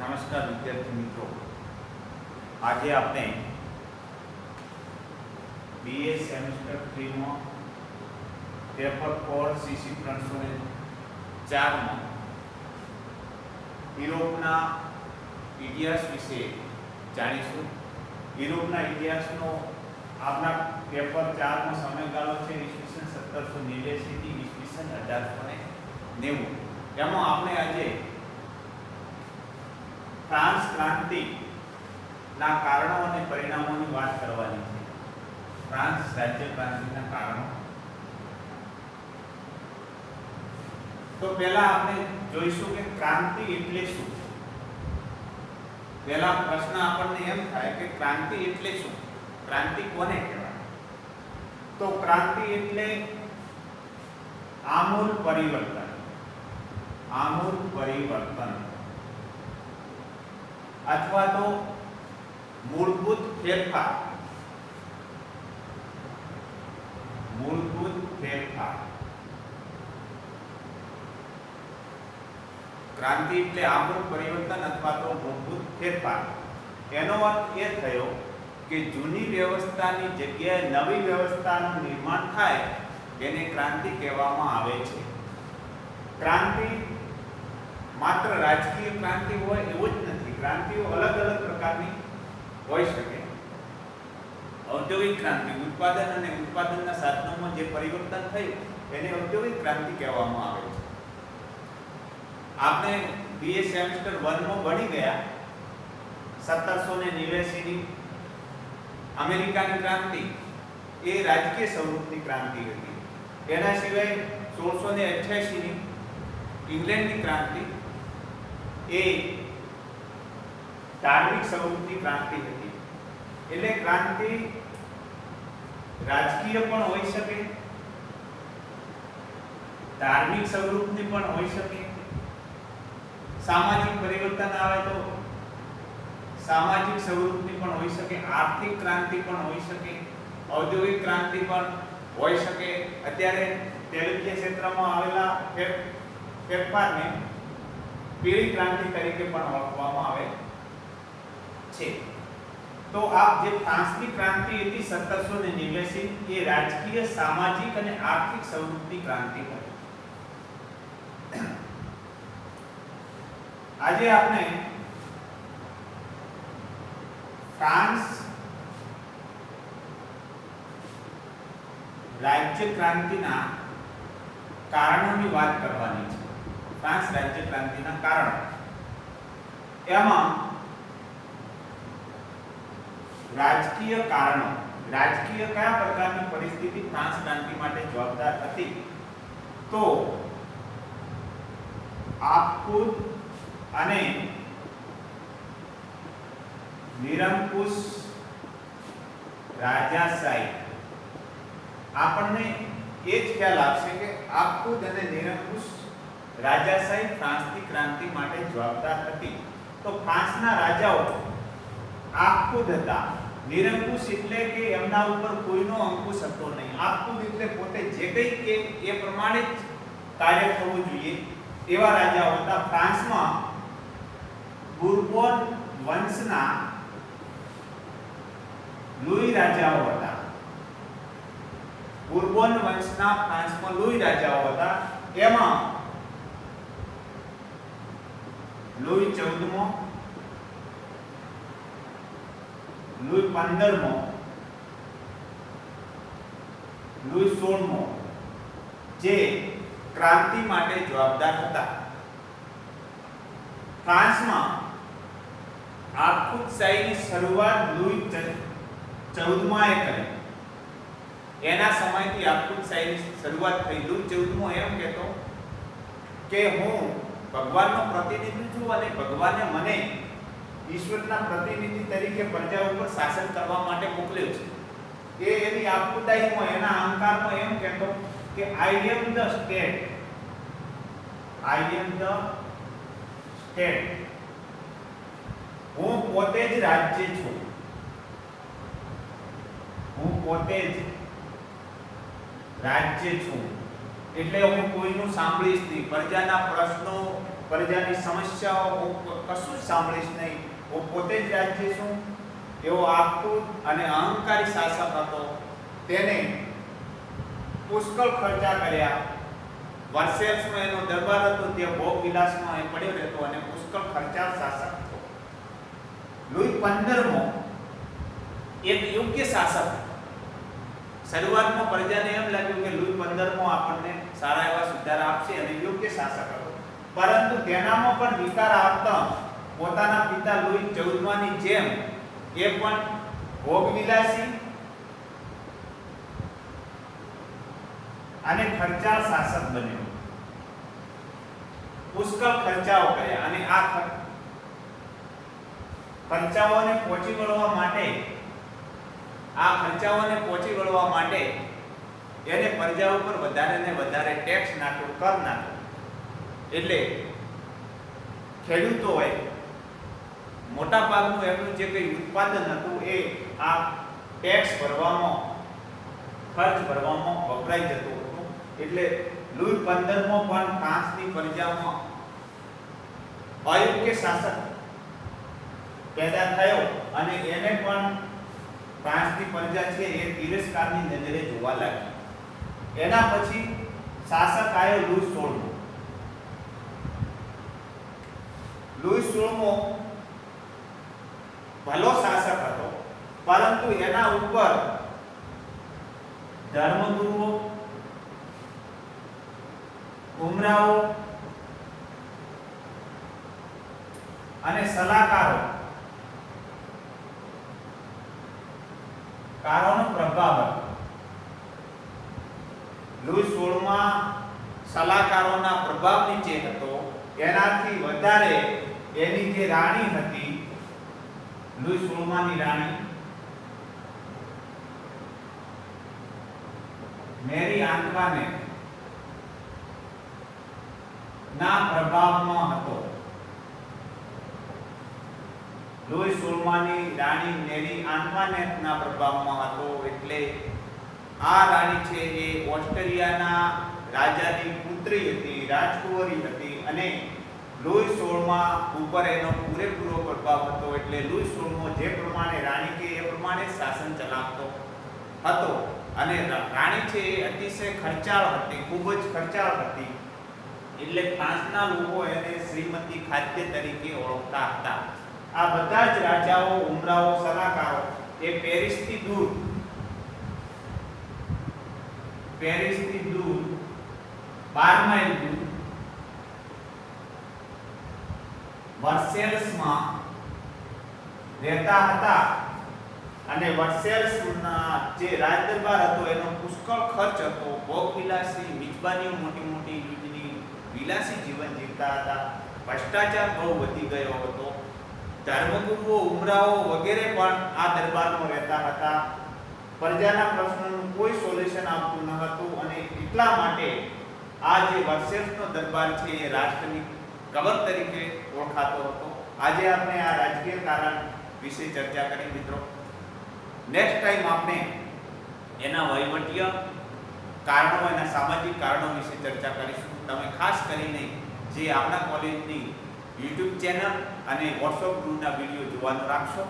નમસ્કાર વિદ્યાર્થી મિત્રો, આજે આપણે બીએ સેમેસ્ટર 3 માં પેપર 4 સીસી 304 માં યુરોપના ઇતિહાસ વિશે જાણીશું। યુરોપના ઇતિહાસનો આપણા પેપર 4 નો સમયગાળો છે ઈસવીસન 1789 થી ઈસવીસન 1890। એમાં આપણે આજે फ्रांस क्रांति ना कारणों और परिणामों की बात करवानी है। फ्रांस राज्य क्रांति ना कारणों तो पहला आपने જોઈશું કે ક્રાંતિ એટલે શું। પહેલા પ્રશ્ન આપણને એમ થાય કે ક્રાંતિ એટલે શું, ક્રાંતિ કોને કહેવાય? તો ક્રાંતિ એટલે આમૂલ પરિવર્તન, આમૂલ પરિવર્તન अथवा तो मूलभूत फेरफार, मूलभूत फेरफार। क्रांति એટલે આમૂલ પરિવર્તન અથવા તો મૂળભૂત ફેરફાર। એનો અર્થ એ થયો કે જૂની વ્યવસ્થાની જગ્યાએ નવી વ્યવસ્થાનું નિર્માણ થાય એને ક્રાંતિ કહેવામાં આવે છે। ક્રાંતિ માત્ર રાજકીય ક્રાંતિ હોય એવું જ નથી, क्रांतिओ अलग अलग प्रकारनी होई शके। औद्योगिक क्रांति उत्पादन અને ઉત્પાદનના સાધનોમાં જે પરિવર્તન થયું એને ઔદ્યોગિક ક્રાંતિ કહેવામાં આવે છે। આપણે બીએ સેમેસ્ટર 1 માં ભણી ગયા 1789 ની અમેરિકાની ક્રાંતિ એ રાજકીય સ્વરૂપની ક્રાંતિ હતી। એના સિવાય 1688 ની ઇંગ્લેન્ડની ક્રાંતિ એ धार्मिक स्वरूपनी क्रांति थी। એટલે ક્રાંતિ રાજકીય પણ હોઈ શકે, ધાર્મિક સ્વરૂપની પણ હોઈ શકે, સામાજિક પરિવર્તન આવે તો સામાજિક સ્વરૂપની પણ હોઈ શકે, આર્થિક ક્રાંતિ પણ હોઈ શકે, ઔદ્યોગિક ક્રાંતિ પણ હોઈ શકે। અત્યારે તેલુગુ ક્ષેત્રમાં આવેલા ફેરફારને પીળી ક્રાંતિ તરીકે પણ ઓળખવામાં આવે છે। तो आप જે ફ્રાન્સની ક્રાંતિ હતી 1789 એ રાજકીય, સામાજિક અને આર્થિક સ્વરૂપની ક્રાંતિ હતી। આજે આપણે ફ્રાન્સ રાજ્ય ક્રાંતિના કારણોની વાત કરવાની છે। ફ્રાન્સ રાજ્ય ક્રાંતિના કારણો એમાં राजकीय कारणों, राजकीय क्या प्रकार की परिस्थिति फ्रांस क्रांति माटे जवाबदार थी? तो आपखुद अने निरंकुश राजाशाही। आपने ये ज ख्याल आपसे कि आपखुद अने निरंकुश राजाशाही फ्रांस की क्रांति माटे जवाबदार थी। तो फ्रांस ना राजाओ आपखुद था। निरंकुश એટલે કે એમના ઉપર કોઈનો અંકુશ હતો નહીં। આપખુદ એટલે પોતે જે કંઈ કે એ પ્રમાણે જ કાર્ય થવું જોઈએ એવા રાજાઓ હતા। ફ્રાન્સમાં બુર્બોન વંશના લૂઈ રાજાઓ હતા। બુર્બોન વંશના ફ્રાન્સમાં લૂઈ રાજાઓ હતા। એમાં લૂઈ 14મો, लुई 15मो, लुई 16मो जे क्रांति माटे जवाबदार था। फ्रांस में आपखुदशाही की शुरुआत लुई 14माए करी। एना समय थी आपखुदशाही की शुरुआत थई। लुई 14मो एम कहतो के हूँ भगवान नो प्रतिनिधि छूं अने भगवाने मने ईश्वरना प्रतिनिधि तरीके प्रजा पर शासन करवा माटे मोकल्यो छे। ए एनी आपखुदाईमां एना अहंकारमां एम कहेतो के I am the state, I am the state. हूँ पोते ज राज्य छूं, हूँ पोते ज राज्य छूं। એટલે હું કોઈનું સાંભળીશ નહીં, પ્રજાના પ્રશ્નો પ્રજાની સમસ્યાઓ કશું જ સાંભળીશ નહીં, હું પોતે જ રાજ્ય છું એવો આપતું અને અહંકારી શાસક હતો. તેને પુષ્કળ ખર્ચા કર્યા. વર્સેલ્સમાં એનો દરબાર હતો, ત્યાં ભોગ વિલાસમાં એ પડ્યો રહેતો અને પુષ્કળ ખર્ચાળ શાસક હતો. લુઈ 15મો એક યોગ્ય શાસક હતો. શરૂઆતમાં પ્રજાને એમ લાગ્યું કે લુઈ 15મો આપણને સારા એવા સુધારા આપશે અને યોગ્ય શાસક હતો. પરંતુ તેનામાં પણ વિકાર આવતા પોતાના પિતા લુઈ 14માની જેમ એ પણ ભોગવિલાસી અને ખર્ચાળ શાસક બન્યો. પુષ્કળ ખર્ચાઓ કર્યા અને આ ખર્ચાઓને પહોંચી વળવા માટે એને પ્રજા ઉપર વધારે ને વધારે ટેક્સ નાખ્યો, કર નાખ્યો. એટલે ખેડૂતોએ મોટા ભાગનું એમનું જે કંઈ ઉત્પાદન હતું એ આ ટેક્સ ભરવામાં, ખર્ચ ભરવામાં વપરાઈ જતું હતું. એટલે લુઈ 15મો પણ ફ્રાન્સની પ્રજામાં અયોગ્ય શાસક પેદા થયો અને એને પણ ફ્રાન્સની પ્રજા છે એ તિરસ્કારની નજરે જોવા લાગી. એના પછી શાસક આવ્યો લુઈ 16મો. લુઈ 16મો ભલો શાસક હતો, પરંતુ એના ઉપર ધર્મગુરુઓ, ઉમરાઓ અને સલાહકારોનો પ્રભાવ હતો. લુઈ 16માં સલાહકારોના પ્રભાવ નીચે હતો. એનાથી વધારે એની જે રાણી હતી, લુઈ 16માની રાણી મેરી આંતવાનેટ ના પ્રભાવમાં હતો. લુઈ 16માની રાણી મેરી આંતવાનેટ ના પ્રભાવમાં હતો. એટલે આ રાણી છે એ ઓસ્ટ્રેલિયાના રાજાની પુત્રી હતી, રાજકુંવરી હતી અને લુઈ 16માં ઉપર એનો પૂરેપૂરો પ્રભાવ હતો. એટલે લુઈ 16મો જે પ્રમાણે રાણી કે એ પ્રમાણે શાસન ચલાવતો હતો. અને રાણી છે એ અતિશય ખર્ચાળ હતી, ખૂબ જ ખર્ચાળ હતી. એટલે ફ્રાન્સના લોકો એને શ્રીમતી ખાદ્ય તરીકે ઓળખતા હતા. આ બધા જ રાજાઓ, ઉમરાઓ, સલાહકારો એ પેરિસથી દૂર 12 માઇલ દૂર વર્સેલ્સમાં રહેતા હતા. અને વર્સેલ્સના જે રાજદરબાર હતો એનો પુષ્કળ ખર્ચ હતો. ભોગવિલાસી મિજબાનીઓ મોટી મોટી યુદ્ધની વિલાસી જીવન જીવતા હતા. ભ્રષ્ટાચાર બહુ વધી ગયો હતો. ધર્મગુરુઓ, ઉમરાઓ વગેરે પણ આ દરબારમાં રહેતા હતા. પ્રજાના પ્રશ્નોનું કોઈ સોલ્યુશન આપતું ન હતું અને એટલા માટે આ જે વર્સેલ્સનો દરબાર છે એ રાષ્ટ્રની કબર તરીકે ઓળખાતો હતો. આજે આપણે આ રાજકીય કારણ વિશે ચર્ચા કરી મિત્રો. નેક્સ્ટ ટાઈમ આપણે એના વહીવટીય કારણો, એના સામાજિક કારણો વિશે ચર્ચા કરીશું. તમે ખાસ કરીને જે આપણા કોલેજની YouTube ચેનલ અને WhatsApp ગ્રુપના વિડીયો જોવાનું રાખશો.